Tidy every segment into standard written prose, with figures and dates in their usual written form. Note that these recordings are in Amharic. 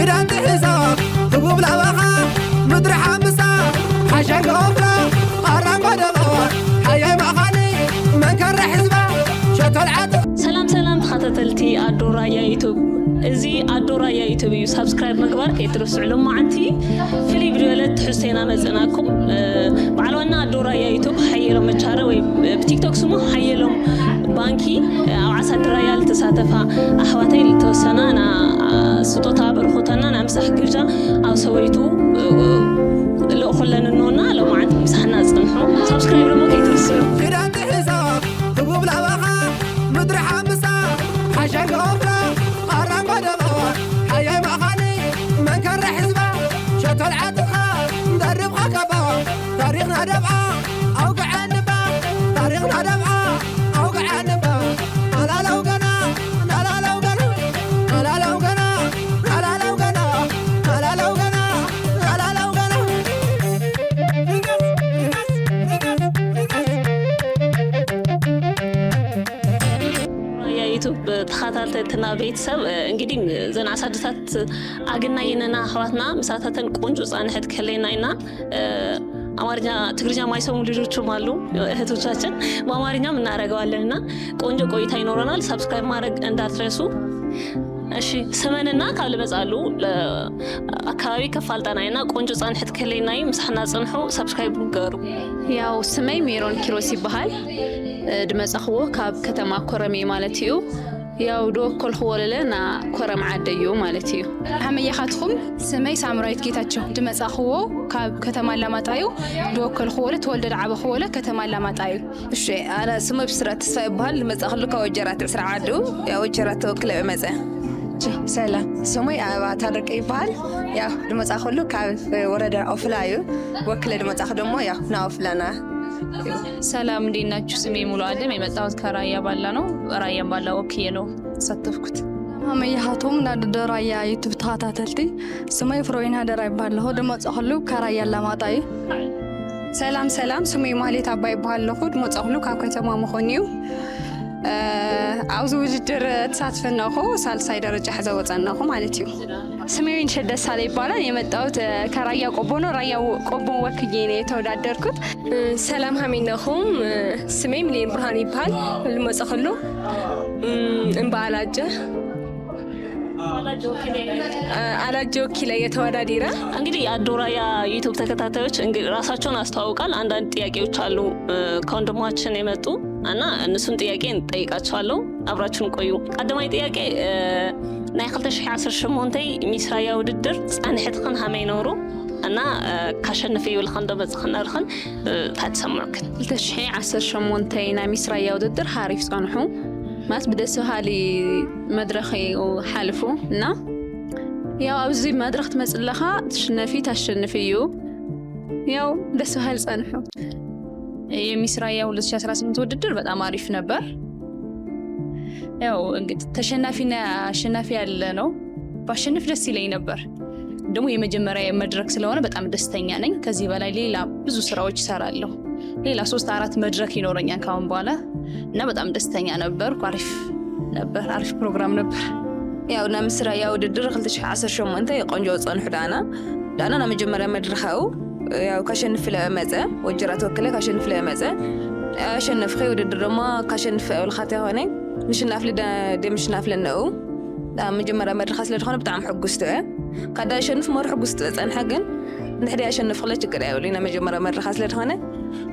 كدان تحساب تبوب لبخا مدر حمسا حشاق غفرا قرام بدغور حياي مخاني من كر حزبا شتو العطف سلام تخطتلتي أدورا يا يوتيوب إزي أدورا يا يوتيوب سبسكرايب مقبر كيترسع لهم معنتي في الفيديوهات حسينا مزناكم بعلونا أدورا يا يوتيوب حيلهم متشارة وبتيك توك سمو حيلهم بانكي أو عسى ريال تساتفها أحواتي توسنا أنا سطوتا برخوتنا أنا مسح كرجا أو سويتو لو خلنا نونا لو ما عندي مسحنا صنحو سبسكرايب لهم كيترسعوا كدان تحساب تبوب لبخا مدر حمسا حشاق غفرا قرام بدغور حياي مخاني من كر حزبا شتو العطف درب خكبا تاريخنا دبعا أوقع نبا تاريخنا دبعا أوقع نبا لا لو قنا لا لو قنا لا لو قنا لا لو قنا لا لو قنا لا لو قنا يا يوتيوب تخاطرتنا ቤተሰብ እንግዲህ ዘና አሳድታት አገናኝነና አህዋትና ምሳታተን ቆንጆ ጻንህት ከለይናይና አማርኛ ትግርኛ ማይሰሙ ልጆችም አሉ እህቶቻችን በአማርኛም እናደርገዋለንና ቆንጆ ቆይታ ይኖረናል ሰብስክራይብ ማድረግ እንዳትረሱ እሺ ስመንና ካለ መጻሉ አካባቢ ከፋልጣናይና ቆንጆ ጻንህት ከለይናይ ምሳና ጽንሑ ሰብስክራይብ ገሩ ያው ስመይ ሜሮን ኪሮስ ይባሃል ድመጻኽዎ ካብ ከተማ ኮረሜ ማለት እዩ ያው ዶኮል ኸወለለና ኮረም ዓደዩ ማለት እዩ ሓመያኻትኩም ስመይ ሳምራዊት ጌታቸው ድመጻኽዎ ካብ ከተማ ላማጣዩ ዶኮል ኸወለ ተወልደ ዓበ ኸወለ ከተማ ላማጣዩ እሺ አና ስመይ ብስራት ተስፋ ይባሃል ድመጻኽሉ ከወጀራት ዕስራ ዓዱ ያው ወጀራት ተወክለ መጸ ሰላም ስሙይ አበባ ታደርቀ ይባሃል ያው ድመጻኽሉ ካብ ወረዳ ኦፍላዩ ወክለ ድመጻኽ ደሞ ያው ናኦፍላና ሰላም እንዴት ናችሁ ስሜ ሙሉ አለም የመጣሁት ከራያ ባላ ነው ራያ ባላ ወክዬ ነው ተሳተፍኩት ሓመያኻትኩም ናደራያ ዩቲዩብ ተኸታተልቲ ስመይ ፍሮይና ደራ ይባሃለሁ ድመጻኽሉ ከራያ ላማጣዩ ሰላም ስሙይ ማህሌት አባይ ይባሃለሁ ድመጻኽሉ ካብ ከተማ መኾንዩ አውዝ ውድድር ተሳትፈናኹ ሳልሳይ ደረጃ ሕዘወፀናኹ ማለት እዩ ስሜን ሸደሳለ ይባላል የመጣሁት ከራያ ቆቦ ነው ራያ ቆቦ ወክዬ ነው የተወዳደርኩት ሰላም ሀሚነኹም ስሜም ሊን ብርሃን ይባል ልመጻኽሉ እንባላጀ አላጆ ኪለ የተወዳደረ እንግዲህ አዶራያ ዩቲዩብ ተከታታዮች እንግዲህ ራሳቸውን አስተዋውቃል አንዳንድ ጥያቄዎች አሉ ከወንድማችን የመጡ እና እነሱን ጥያቄ እንጠይቃቸዋለሁ አብራችሁን ቆዩ ቀደማይ ጥያቄ ናይ 2018 ሚስራያ ውድድር ጻንሕትከን ሃመይ ኖሩ እና ካሸነፈ ይልከን ደበጽኸን አርኸን ታትሰምዑክን 2018 ናይ ሚስራያ ውድድር ሓሪፍ ጻንሑ ማስ بدس هالي مدرخي وحالفو نا ያው ኣብዚ መድረኽ ትመጽለኻ ታሸንፊዩ ያው ደስ هال ጻንሑ የሚስራያ 2018 ውድድር በጣም አሪፍ ነበር ያው እንግዲህ ተሸናፊና አሸናፊ ያለ ነው ባሸንፍ ደስ ይለኝ ነበር ደግሞ የመጀመሪያ መድረክ ስለሆነ በጣም ደስተኛ ነኝ ከዚህ በላይ ሌላ ብዙ ስራዎች እሰራለሁ ሌላ 3-4 መድረክ ይኖረኛል ካሁን በኋላ እና በጣም ደስተኛ ነበር አሪፍ ፕሮግራም ነበር ያው ናምስራያ ውድድር 2018 ቆንጆ ጻንሑ ዳና መጀመሪያ መድረኻው ያው ካሸንፍ ለመጸ ወጀራት ወክለ ካሸንፍ ለመጸ አሸንፍ ውድድር ደሞ ካሸንፍ አውልኻተ ሆነ ንሽናፍ ለደምሽናፍ ለነው መጀመሪያ መድረኻ ስለሆነ በጣም ሕጉስተ ካዳ አሸንፍ መርሕ ሕጉስተ ጻንሐ ግን ንሕዲ አሸንፍ خلص ችግር ያውሊና መጀመሪያ መድረኻ ስለሆነ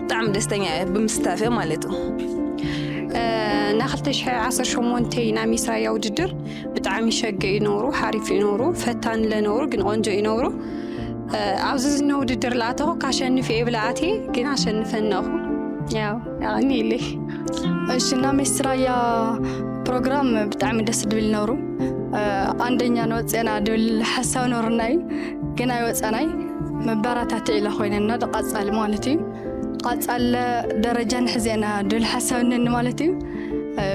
በጣም ደስተኛ ብምስታፈ ማለት ነው ና 2018 ና ሚስራያ ውድድር በጣም ይሸገ ይኖሩ ሓሪፍ ይኖሩ ፈታን ለኖሩ ግን ቆንጆ ይኖሩ አብዝዝና ውድድር ላተው ካሸንፍ ይብላቴ ግን አሸንፈናሁ ያው ያኔ እሺና ሚስራያ ፕሮግራም በጣም ደስ ድብል ኖሩ አንደኛ ነው ጸና ድብል ሐሳብ ኖርናይ ግን አይወጸናይ መባራታት ኢላ ኮይነና ተቃጻል ማለት እዩ ቃጻል ደረጃን ሕዘና ድል ሐሳብነን ማለት እዩ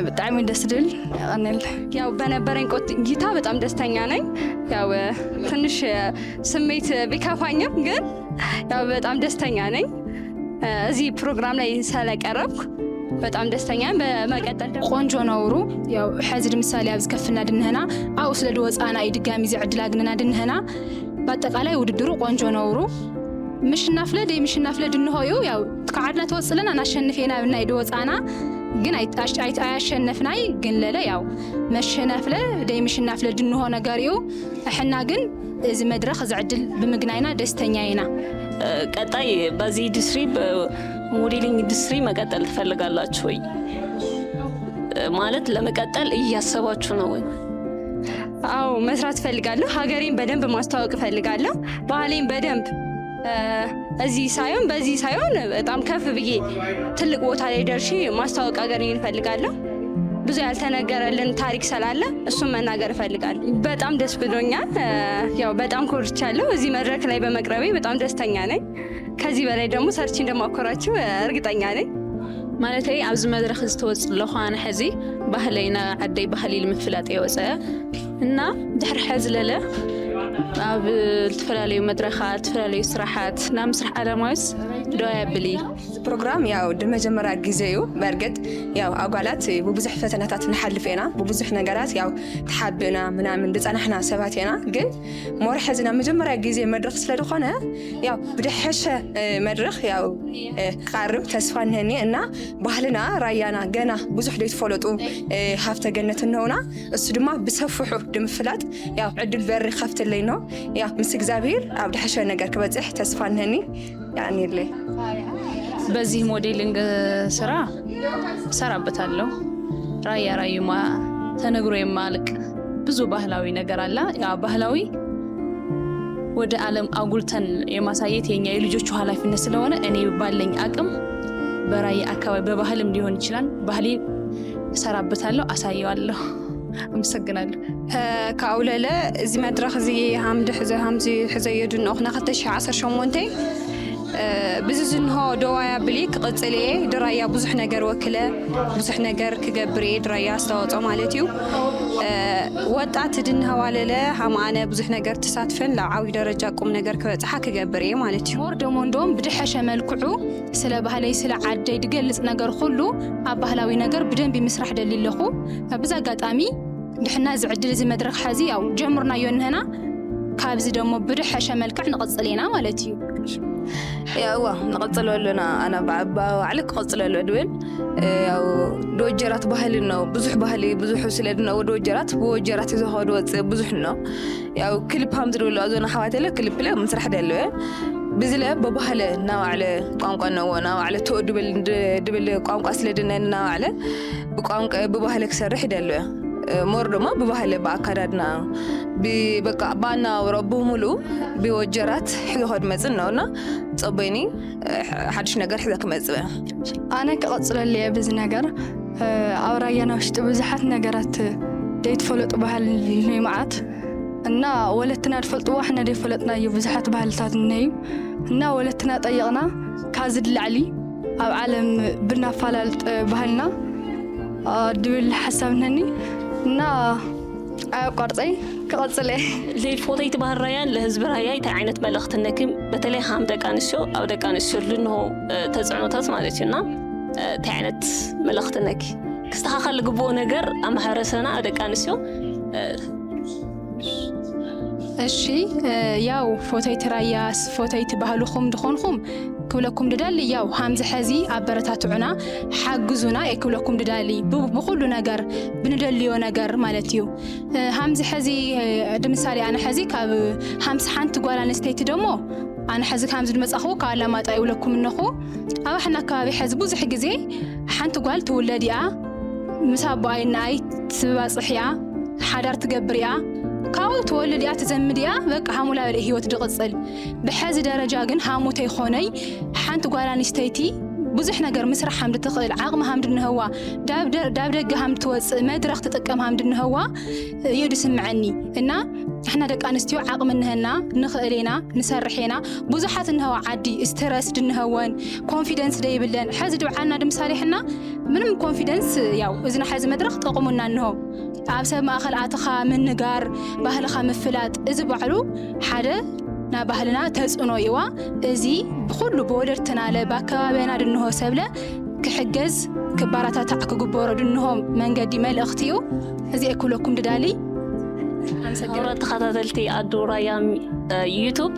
በጣም ደስ ድል አነል ያው በነበረኝ ቆይታ በጣም ደስተኛ ነኝ ያው ትንሽ ስሜት ቢከፋኝም ግን ያው በጣም ደስተኛ ነኝ እዚህ ፕሮግራም ላይ ስለቀረብኩ በጣም ደስተኛ በመቀጠል ቆንጆ ነውሩ ያው ሕዝድ ምሳሌ አብዝ ከፍና ድንህና አው ስለድ ወፃና ይድጋሚ ዝዕድላ ግንና ድንህና በአጠቃላይ ውድድሩ ቆንጆ ነውሩ ምሽናፍለ ደይ ምሽናፍለ ድንሆዩ ያው ተቃዓድና ተወጽለና ናሸንፌና ብና ይድ ወፃና ግን አያሸነፍናይ ግን ለለ ያው መሸነፍለ ደይ ምሽናፍለ ድንሆ ነገርዩ እሕና ግን እዚ መድረኽ ዝዕድል ብምግናይና ደስተኛይና ቀጣይ በዚህ ኢንዱስትሪ ሞዴሊንግ ኢንዱስትሪ መቀጠል ትፈልጋላችሁ ወይ? ማለት ለመቀጠል እያሰባችሁ ነው ወይ? አዎ መስራት ፈልጋለሁ። ሀገሬን በደንብ ማስተዋወቅ ፈልጋለሁ። ባህሌን በደንብ እዚህ ሳይሆን በዚህ ሳይሆን በጣም ከፍ ብዬ ትልቅ ቦታ ላይ ደርሼ ማስተዋወቅ ሀገሬን ፈልጋለሁ። ብዙ ያልተነገረልን ታሪክ ስላለ እሱን መናገር እፈልጋለሁ። በጣም ደስ ብሎኛል። ያው በጣም ኮርቻለሁ። እዚህ መድረክ ላይ በመቅረቤ በጣም ደስተኛ ነኝ። ከዚህ በላይ ደግሞ ሰርች እንደማኮራችሁ እርግጠኛ ነኝ። ማለት ኣብዚ መድረክ ዝተወፅእ ኣለኹ ኣነ ሕዚ ባህለይና ዓደይ ባህሊ ንምፍላጥ የወፀ እና ድሕሪ ሕዚ ለለ ኣብ ዝተፈላለዩ መድረኻት ዝተፈላለዩ ስራሓት ናብ ምስራሕ ዓለማዊስ ደዋ ያብሊ ፕሮግራም ያው ድመጀመሪያ ጊዜ እዩ በርግጥ ያው ኣጓላት ብብዙሕ ፈተናታት ንሓልፍ ኢና ብብዙሕ ነገራት ያው ተሓብና ምናምን ድፀናሕና ሰባት ኢና ግን ሞር ሕዝና መጀመሪያ ጊዜ መድረክ ስለድኾነ ያው ብድሕሸ መድረክ ያው ቃርብ ተስፋ ንህኒ እና ባህልና ራያና ገና ብዙሕ ዘይተፈለጡ ሃፍተ ገነት ነውና እሱ ድማ ብሰፍሑ ድምፍላጥ ያው ዕድል በሪ ከፍትለይ ነው ያው ምስ እግዚአብሔር ኣብ ድሕሸ ነገር ክበጽሕ ተስፋ ንህኒ ያኒ ለይ በዚህ ሞዴሊንግ ስራ ሰራበታለሁ። ራያ ራዩማ ተነግሮ የማልቅ ብዙ ባህላዊ ነገር አለ። ያ ባህላዊ ወደ ዓለም አጉልተን የማሳየት የኛ የልጆቹ ኃላፊነት ስለሆነ እኔ ባለኝ አቅም በራያ አካባቢ በባህልም ሊሆን ይችላል ባህሌ ሰራበታለሁ፣ አሳየዋለሁ። አመሰግናለሁ። ካውለለ እዚ መድረክ እዚ ሃምዚ ሕዘየዱን ኦኽና 2018 ብዝዝንሆ ደዋያ ብሊ ክቅፅል እየ ድራያ ብዙሕ ነገር ወክለ ብዙሕ ነገር ክገብር እየ ድራያ አስተዋፅኦ ማለት እዩ ወጣት ድንሃዋለለ ሃማነ ብዙሕ ነገር ተሳትፈን ላዓዊ ደረጃ ቁም ነገር ክበፅሓ ክገብር እየ ማለት እዩ ሞር ደሞ እንደውም ብድሕሸ መልክዑ ስለ ባህለይ ስለ ዓደይ ድገልጽ ነገር ኩሉ ኣብ ባህላዊ ነገር ብደንቢ ምስራሕ ደሊ ኣለኹ ብዛ አጋጣሚ ድሕና ዝዕድል እዚ መድረክ ሓዚ ያው ጀምርናዮ ንህና ካብዚ ደሞ ብድሕሸ መልክዕ ንቕፅል ኢና ማለት እዩ ያው ንቐጽለሉና ኣና ባዕሊ ክቐጽለሉ ድብል ያው ዶጀራት ባህል ነው ብዙሕ ባህሊ ብዙሕ ስለድነው ዶጀራት ወጀራት ዝኸዱ ወጽእ ብዙሕ ነው ያው ክሊፕ ሃም ዝድብሉ ኣዞና ሓዋተለ ክሊፕ ለ ምስራሕ ደልወ ብዝለ በባህለ ናባዕለ ቋንቋ ነው ናባዕለ ድብል ቋንቋ ስለድነን ናባዕለ ብቋንቋ በባህለ ክሰርሕ ይደልወ ሞር ደሞ በባህለ በአካዳድና በቃ ባና ወረቡ ሙሉ ቢወጀራት ሕልሆድ መጽን ነውና ጽበይኒ ሓድሽ ነገር ሕዘክ መጽበ ኣነ ክቐጽለለ ብዝ ነገር አውራያና ውሽጥ ብዙሓት ነገራት ደይትፈለጡ ባህል ንማዓት እና ወለትና ድፈልጥዎ ሕና ደይፈለጥናዮ ብዙሓት ባህልታት ነዩ እና ወለትና ጠይቕና ካዝ ድላዕሊ ኣብ ዓለም ብናፋላልጥ ባህልና ድብል ሓሳብ ነኒ እና አቋርጠይ ከቀጽለ ለፎቶይት ባህር ራያን ለህዝብ ራያ እንታይ ዓይነት መልእኽት ነክም በተለይ ሃም ደቂ ኣንስትዮ ኣብ ደቂ ኣንስትዮ ልንሆ ተጽዕኖታት ማለት እዩና እንታይ ዓይነት መልእኽት ነኪ ክስተኻኸል ግብኦ ነገር ኣብ ማሕበረሰብና ኣብ ደቂ ኣንስትዮ እሺ ያው ፎቶይት ራያስ ፎቶይት ባህልኹም ድኾንኹም ክብለኩም ድዳሊ ያው ሃምዚ ሕዚ ኣበረታትዑና ሓግዙና ክብለኩም ድዳሊ ብኩሉ ነገር ብንደልዮ ነገር ማለት እዩ ሃምዚ ሕዚ ድምሳሌ ኣነ ሕዚ ካብ 51 ጓል ኣንስተይቲ ደሞ ኣነ ሕዚ ከምዚ ድመጻኹ ካላማጣ ይብለኩም እንኹ ኣብ ሓና ከባቢ ሕዚ ብዙሕ ግዜ ሓንቲ ጓል ትውለድ እያ ምስ ኣቦኣይናይ ትባጽሕ እያ ሓዳር ትገብር እያ ካው ተወልድ እያ ትዘምድ እያ በቃ ሃሙላ ህይወት ድቕጽል ብሕዚ ደረጃ ግን ሃሙተ ይኾነይ ሓንቲ ጓል ኣንስተይቲ ብዙሕ ነገር ምስራሕ ሃምድ ትኽእል ዓቕሚ ሃምድ ንህዋ ዳብ ደገ ሃምድ ትወፅእ መድረኽ ትጥቀም ሃምድ ንህዋ የዱ ስምዐኒ እና እሕና ደቂ ኣንስትዮ ዓቕሚ ንህና ንኽእሌና ንሰርሕና ብዙሓት ንህዋ ዓዲ ስትረስ ድንህወን ኮንፊደንስ ደይብለን ሕዚ ድብዓልና ድምሳሌ ሕና ምንም ኮንፊደንስ ያው እዝና ሕዚ መድረኽ ጠቕሙና እንሆ ኣብ ሰብ ማእኸል ኣትኻ ምንጋር ባህልኻ ምፍላጥ እዚ ባዕሉ ሓደ ና ባህልና ተጽዕኖ ይዋ እዚ ብኩሉ በወለድትና ለ በአካባቢና ድንሆ ሰብለ كحجز كباراتات كجبورة دنهم من قدي مال أختيو هذه أكلكم دالي مرة تخطلتي الدورة يوتيوب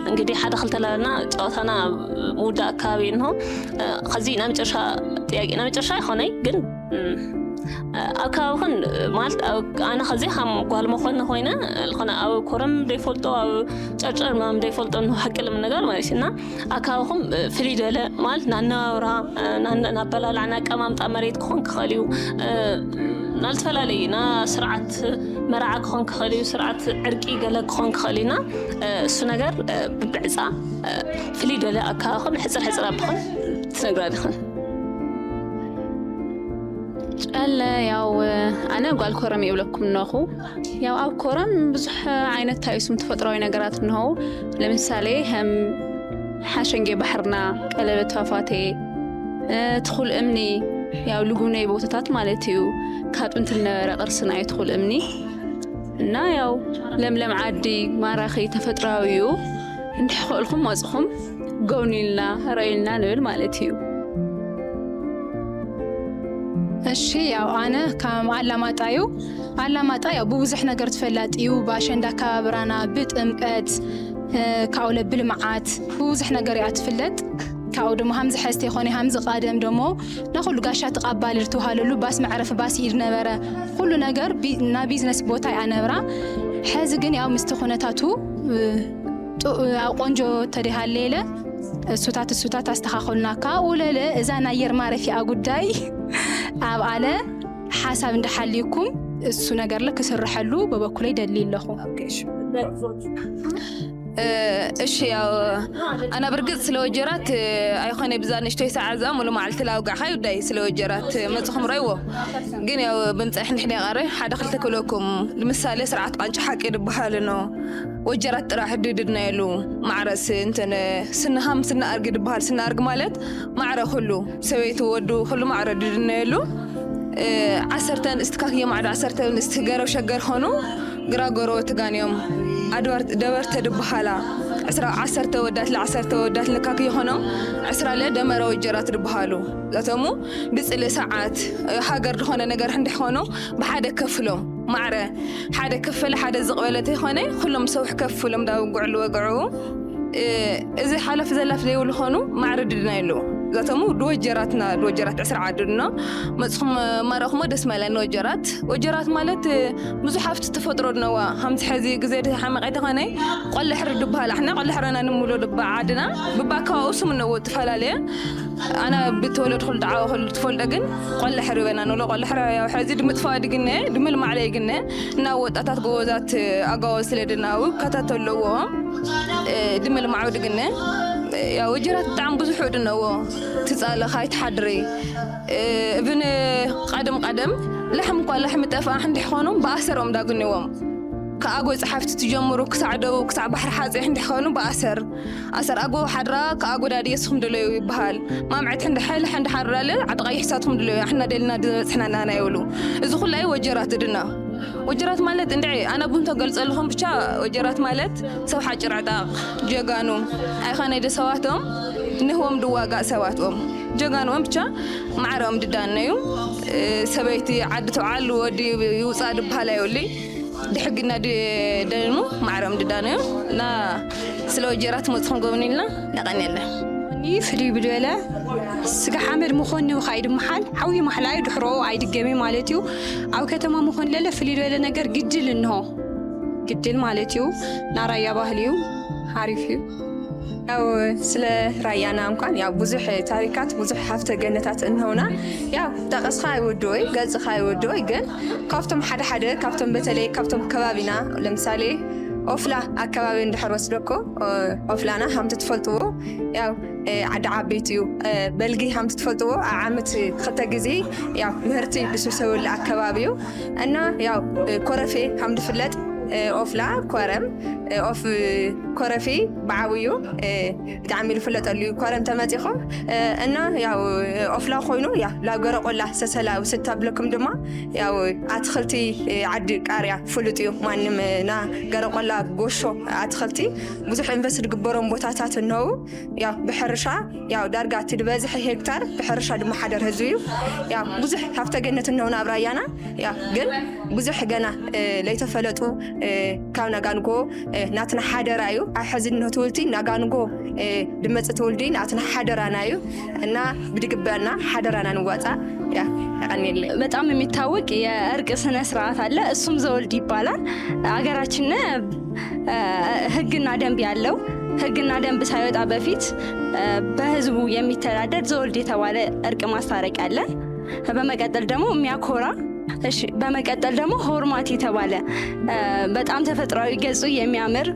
እንግዲህ ሓደ ክልተ ለና ጨዋታና ሙዳ አካባቢ ነው ከዚህና መጨረሻ ጥያቄና መጨረሻ ይሆነኝ ግን አካባቢን ማለት አና ከዚ ሃም ጓል መኮን ሆይና ለኾነ አው ኮረም ዲፎልቶ አው ጨርጨር ማም ዲፎልቶ ነው ሐቅልም ነገር ማለትና አካባቢን ፍሊደለ ማለት ናናውራ ናበላላና ቀማምጣ መሬት ኮን ከሊው ናልተፈላለይና ስርዓት መርዓ ኮን ከሊው ስርዓት ዕርቂ ገለ ኮን ከሊና እሱ ነገር ብብዕፃ ፍሊደለ አካባቢን ሕፅር አብኹን ትነግራድኹን አለ ያው አነ ጓል ኮረም ይብለኩም ነኹ ያው አብ ኮረም ብዙሕ ዓይነት ታይሱም ተፈጥሯዊ ነገራት ነው ለምሳሌ هم ሓሸንጌ ባሕርና ቀለበት ፏፏቴ ትኹል እምኒ ያው ልጉነይ ቦታታት ማለት እዩ ካብ ጥንት ነበረ ቅርስና ይትኹል እምኒ እና ያው ለምለም ዓዲ ማራኺ ተፈጥሯዊዩ እንድሕኸልኩም ወጽኹም ጎብኒልና ረእይልና ንብል ማለት እዩ እሺ ያው አነ ከም አላማጣዩ አላማጣ ያው ብዙሕ ነገር ትፈላጥዩ ባሸንዳ አካባቢራና ብጥምቀት ካውለ ብልምዓት ብዙሕ ነገር ያትፍለጥ ካው ደሞ ሃምዝ ሕስተ ይኾነ ሃምዝ ቃደም ደሞ ለኹሉ ጋሻ ተቀባል ልትውሃለሉ ባስ መዕረፍ ባስ ይድ ነበረ ሁሉ ነገር እና ቢዝነስ ቦታ ያነብራ ሕዚ ግን ያው ምስተኾነታቱ ቆንጆ ተዲሃለለ እሱታት አስተኻኸልና ካውለለ እዛና አየር ማረፊያ ጉዳይ አብ አለ ሐሳብ እንደሐልይኩም እሱ ነገር ለከሰረሐሉ በበኩላይ ደሊለኹ እሺ ያው አና ብርግጽ ስለወጀራት አይኾነ ብዛንሽ ተይሳዓዛ ሙሉ ማዓልት ላውጋኸይ ዳይ ስለወጀራት መጽኹም ረይዎ ግን ያው በምጽሕ ንሕና ቀረ ሓደ ክልተ ክለኩም ለምሳሌ ስርዓት ቃንጭ ሓቂ ድበሃል ነው ወጀራት ጥራሕ ድድድና ይሉ ማዕረስ እንተነ ስንሃም ስናርግ ድበሃል ስናርግ ማለት ማዕረ ሁሉ ሰበይቱ ወዱ ሁሉ ማዕረ ድድና ይሉ ዓሰርተን እስትካክየ ማዕረ ዓሰርተን እስትገረው ሸገር ሆኑ ግራጎሮ ተጋንዮም አድዋር ደበርተ ድበሃላ ዓሰርተ ወዳት ለዓሰርተ ወዳት ለካክ የሆነም ዓስራ ለደመረ ወጀራት ድበሃሉ ዛተሙ ብጽለ ሰዓት ሃገር ሆነ ነገር እንደ ሆኖ በሓደ ከፍሎም ማዕረ ሓደ ከፈለ ሓደ ዝቕበለተ ሆነ ሁሉም ሰው ከፍሎም ዳው ጉዕሉ ወግዑ እዚ ሓለፍ ዘላፍ ዘይውል ሆኑ ማዕረ ድድና ይሉ ዛተሙ ወጀራትና ወጀራት 10 ዓድና መጽኹም ማራኹም ደስ ማለን ወጀራት ማለት ብዙ ሓፍት ተፈጥሮ ነው ሃምት ሕዚ ግዜ ሓመቀይተ ኾነ ቆልሕር ድበሃል احنا ቆልሕረና ንሙሉ ድባ ዓድና ብባካው ስም ነው ተፈላለየ አና ብትወለድ ሁሉ ዳዓው ሁሉ ትፈልደ ግን ቆልሕር ይበና ነው ቆልሕር ያው ሕዚ ድምጥፋድ ግን ድምል ማዕለ ግን እና ወጣታት ጎዛት አጋው ስለድናው ከተተለዎ ድምል ማዕው ግን يا وجرات تعم بزح ودنوا تسأل خايت حدري ابن قدم لحم قال لحم تفا عندي خانم بأسرهم داقنيوم كأجو صحفت تجمروا كسعدو كسع بحر حازي عندي خانم بأسر أجو حدرا كأجو دادي يسهم دلوا بحال ما معت عند حال عند حرة لا عتغي حساتهم دلوا إحنا دلنا إحنا نانا يقولوا إذا خل أي وجرات دنا وجرات مالت اندعي انا بنت قلص لهم بچا وجرات مالت سو حجر عداق جغانو اي خانه دسواتهم انهم دواقا سواتهم جغانو بچا معرهم ددانيو سبيتي عدتو علو ودي يوصاد بحالا يولي دحقنا دنو معرهم ددانيو لا سلو وجرات مصخم قومنيلنا نقنيله ني فري بدولا سغا حامد مخوني وخايد محل حوي محلاي دحرو عيد جمي مالتيو او كتما مخون لا فري بدولا ነገር ግድል ነው ግድል ማለትዩ ናራያ ባህልዩ حارفيو ያው ስለ ራያና እንኳን ያው ብዙሕ ታሪካት ብዙሕ ሀፍተ ገነታት እንሆና ያው ተቀስኻ ይወዶይ ገጽኻ ይወዶይ ግን ካብቶም ሓደ ካብቶም በተለይ ካብቶም ከባቢና ለምሳሌ ኦፍላ አካባቢ እንድሕርወስ ደኮ ኦፍላና ሃምት ትፈልጥዎ ያው ዓዲ ዓበይትዩ በልጊ ሃምት ትፈልጥዎ ዓመት ክልተ ግዜ ያው ምህርቲ ብስብሰበሉ አካባቢዩ እና ያው ኮረፌ ሃምት ፍለጥ ኦፍላ ኮረም ኦፍ ኮረፊ ባዓብዩ ብጣዕሚ ዝፍለጠሉ ኮረም ተመፂኹም እና ያው ኦፍላ ኮይኑ ያ ላብ ገረቆላ ሰሰላ ውስታ ብለኩም ድማ ያው ኣትክልቲ ዓዲ ቃርያ ፍሉጥ እዩ ማንም ና ገረቆላ ጎሾ ኣትክልቲ ብዙሕ ኢንቨስት ዝግበሮም ቦታታት ነው ያው ብሕርሻ ያው ዳርጋ ትድበዝሕ ሄክታር ብሕርሻ ድማ ሓደር ህዝብ እዩ ያው ብዙሕ ሃብተ ገነት ነው ናብ ራያና ያው ግን ብዙሕ ገና ለይተፈለጡ ካብ ናጋንጎ ናትና ሓደራ እዩ ኣብ ሕዝነት ወልቲ ናጋንጎ ድመጽ ተወልዲ ናትና ሓደራና እዩ እና ብድግበና ሓደራና ንዋጻ ያ ያቀኒል በጣም የሚታወቅ የእርቅ ስነ ስርዓት አለ። እሱም ዘወልድ ይባላል። አገራችን ህግና ደንብ ያለው ህግና ደንብ ሳይወጣ በፊት በህዝቡ የሚተዳደር ዘወልድ የተባለ እርቅ ማስታረቂያ አለ። በመቀጠል ደግሞ የሚያኮራ በመቀጠል ደግሞ ሆርማት የተባለ በጣም ተፈጥሯዊ ገጹ የሚያምር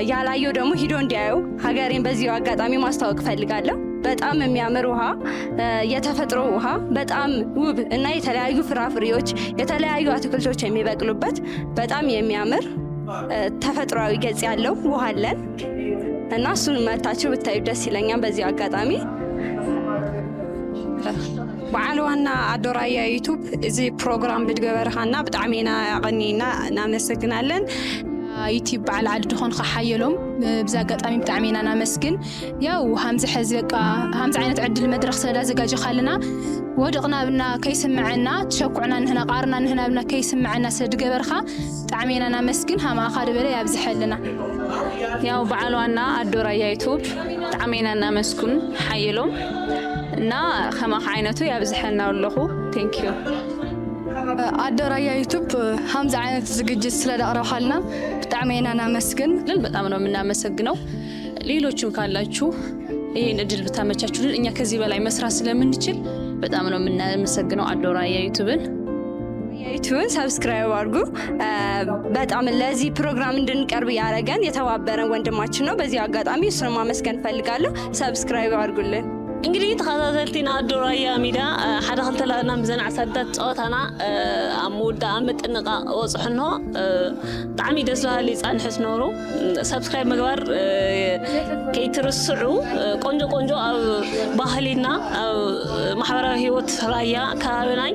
ያላየው ደግሞ ሂዶ እንዲያዩ ሀገሬን በዚህ አጋጣሚ ማስተዋወቅ ፈልጋለሁ። በጣም የሚያምር ውሃ የተፈጥሮ ውሃ በጣም ውብ እና የተለያዩ ፍራፍሬዎች የተለያዩ አትክልቶች የሚበቅሉበት በጣም የሚያምር ተፈጥሯዊ ገጽ ያለው ውሃ አለን እና እሱን መታችሁ ብታዩ ደስ ይለኛል። በዚህ አጋጣሚ በዓል ዋና ኣዶ ራያ ዩቱብ እዚ ፕሮግራም ብትገበርኻና ብጣዕሚ ኢና ቀኒና እናመሰግናለን። ዩቲዩብ በዓል ዓዲ ድኾንካ ሓየሎም ብዛ አጋጣሚ ብጣዕሚ ኢና ናመስግን። ያው ሃምዚ ሕዚ በቃ ሃምዚ ዓይነት ዕድል መድረኽ ስለዳዘጋጀኻልና ወድቕና ብና ከይስምዐና ተሸኩዕና ንህና ቃርና ንህና ብና ከይስምዐና ስለድገበርካ ብጣዕሚ ኢና ናመስግን። ሃማኻ ድበለ ያብዝሐልና። ያው በዓል ዋና ኣዶ ራያ ዩቱብ ብጣዕሚ ኢና ናመስግን ሓየሎም እና ከማኻ ዓይነቱ ያብዝሐልና ኣለኹ። ቴንክ ዩ ኣዶ ራያ ዩቱብ ሃምዚ ዓይነት ዝግጅት ስለዳቅረብካልና በጣም ኢና ናመስግን። በጣም ነው የምናመሰግነው። ሌሎችም ካላችሁ ይሄን እድል ብታመቻቹልን እኛ ከዚህ በላይ መስራት ስለምንችል በጣም ነው የምናመሰግነው። አዶ ራያ ዩቱብን ሰብስክራይብ አድርጉ። በጣም ለዚህ ፕሮግራም እንድንቀርብ ያደረገን የተባበረን ወንድማችን ነው። በዚህ አጋጣሚ እሱን ማመስገን ፈልጋለሁ። ሰብስክራይብ አድርጉልን። እንግዲህ ተኸታተልቲና ኣዶ ራያ ሚድያ ሓደ ክልተ ለና ምዘን ዓሳታት ፀወታና ኣብ ምውዳእ ምጥንቃቕ ወፅሕኖ ብጣዕሚ ደስ በሃሊ ፃንሕት ነሩ። ሰብስክራይብ ምግባር ከይትርስዑ ቆንጆ ቆንጆ ኣብ ባህሊና ኣብ ማሕበራዊ ህይወት ራያ ከባቢናይ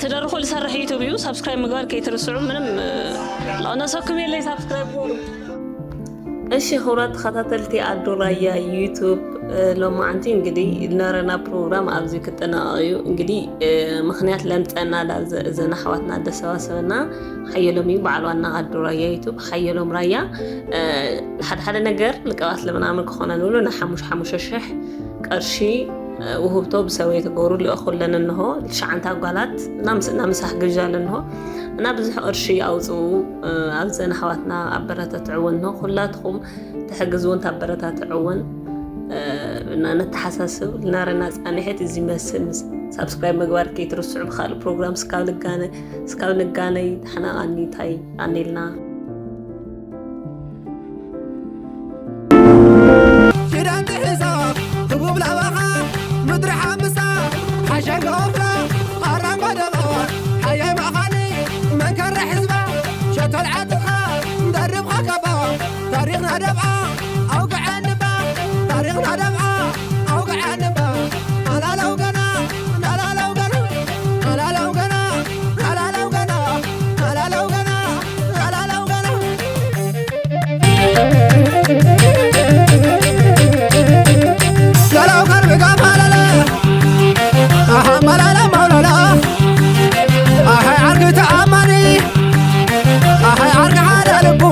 ተደርኹ ዝሰርሕ ዩቱብ እዩ። ሰብስክራይብ ምግባር ከይትርስዑ ምንም ለእነሰኩም የለይ ሰብስክራይብ ጎሩ። እሺ ክቡራት ተኸታተልቲ ኣዶ ራያ ዩቱብ ሎማዓንቲ እንግዲህ ነረና ፕሮግራም ኣብዚ ክጠናቀዩ እንግዲህ ምክንያት ለምፀና ላዘና ሓዋትና ደሰባሰበና ሓየሎም በዓል ዋና ኣዶ ራያ ዩቱብ ሓየሎም ራያ ሓደ ነገር ልቀባት ለምናምን ክኾነ ንብሉ ና5,000 ቅርሺ ውህብቶ ብሰበይ ተገሩ ልእኹለን እንሆ ሻዓንታ ጓላት ናምሳሕ ግዣል እንሆ እና ብዙሕ ቅርሺ ኣውፅኡ ኣብዘን ሓዋትና ኣበረታትዕውን ነው ኩላትኩም ተሕግዝውን ታበረታትዕውን እና ነተሓሳስብ ልናረና ፃንሕት እዚ መስል ሰብስክራይብ ምግባር ከይትርስዑ ብካልእ ፕሮግራም ስካብ ንጋነይ ተሓናቃኒ ታይ ኣኔልና ሽዳንቲ ሒሳብ ህቡብ ላባኻ ምድሪ ሓምሳ ሓሸገ ኦፍራ ኣራንጓ ደቐዋ ሓያይ ማእኻኒ መንከረ ሕዝባ ሸቶል ዓጥኻ እንደርብኻ ካባ ታሪኽና ደብዓ ኣውግዐ ንባ ታሪኽና ደብዓ ኣውግዐ ንባ ኣላለው ገና ኣላለው ገና ኣላለው ገና ኣላለው ገና ኣላለው ገና ኣላለው ገና ገላው ከርብጋ ማለለ ኣሃ መላላ መውለላ ኣሃይ ዓርጊ ተኣማኒ ኣሃይ ዓርጊ ሓደ ልቡ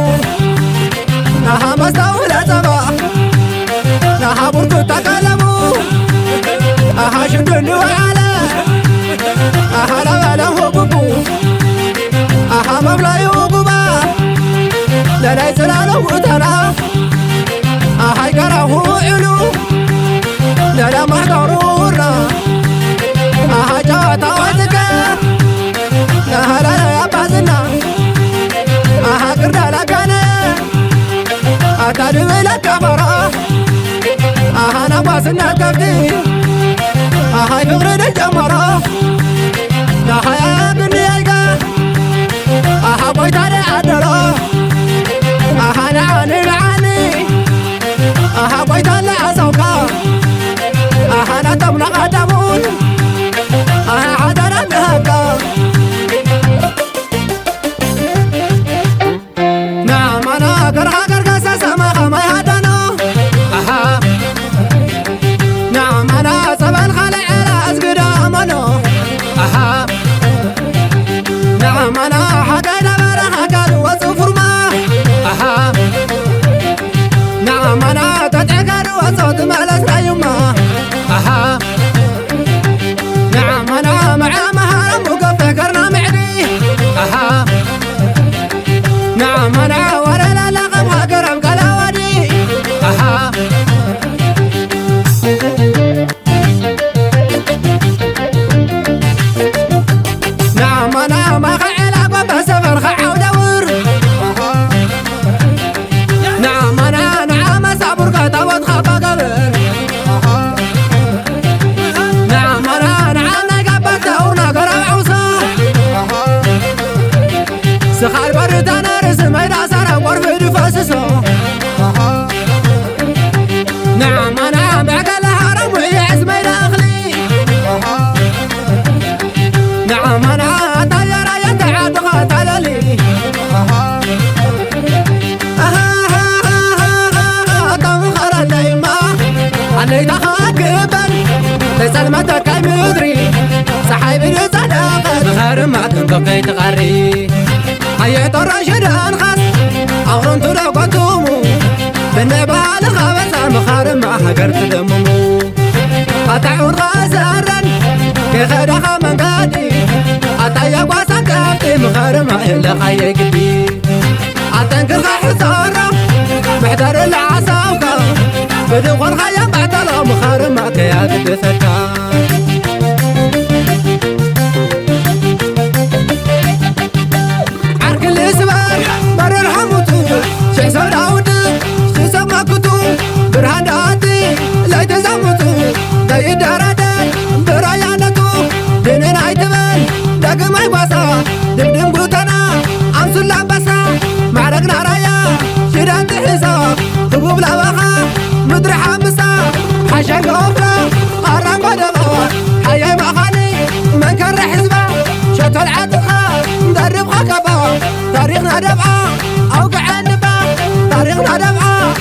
ናሃ መስተውለ ጸባ ናሃ ቡርቱ ተቀለሙ ኣሃ ሽንዱን ወዓለ ኣሃ ለበለሁ ጉቡ ኣሃ መብላዩ ጉባ ለላይ ጽላለው እተና ኣሃይ ገራሁ ዕሉ ለላ ማሕዳሩ ውራ ኣሃ ጨዋታ ወዝከ ናሃላላ ያባዝና ኣሃ ቅርዳላ ጋነ ኣታ ድብለ ከበራ ኣሃ ናጓስና ከብቲ ኣሃይ ፍቅሪ ደጨመራ ናሃያ ግንያይጋ ኣሃ قويتاني عدلو أهانا عني معاني أها قويتاني عزوكا أهانا تمنا قدمون أها عدنا بهكا نعم أنا قرقا سسما غما يهدنا أها نعم أنا سبان خلي على أسقد أمنو أها نعم أنا حقينا برا حقاد وصفر ما أها نعم أنا تتعقد وصوت مالس رايما أها نعم أنا مع مهارم وقفكرنا معدي أها نعم أنا ولا لا لقم هقرب كلاودي أها نعم أنا ما خعلا قبها سفر خعا ودور نعم أنا نعم سابر قطوة خفا قبر نعم أنا نعم نقبت دورنا قرب عوصا سخار بردانا رسم ايدا سارا ورفد فاسسو نعم أنا بعقل هرم وهي عزم ايدا أخلي نعم أنا طيارة يتعاد قاتل لي طمخر الليمة اللي تخاقبا تسلمتك كي مدري سحيبي صداقة خير ما تنطقي تغري هيا ترشد أنخص أغرن تلقتمو بالنبال خبسا مخار ما حقرت دممو قطعون غازرن كي خدخ من قادي أطيب وسكفتي مخار ما إلا خي قدي أتنكر حصارة محضر العصاوكا بدخل خيام بعتلا مخار ما كياد بثكا عرك الإسبار بر الحموتو شي سوداود شي سماكتو برهان داتي لا يتزمتو دا يدردن برايانتو دينين عيتبن داقم عيباسا دمدم قوتنا أمسو اللعباسا معرقنا رايا شيران تحيسا هبوب لابخا مدري حامسا حشاق أوفلا قرام قدغا حياي مخاني من كر حزبا شتو العاتقا درب خكبا تاريخنا دبعا أوقع النبا تاريخنا دبعا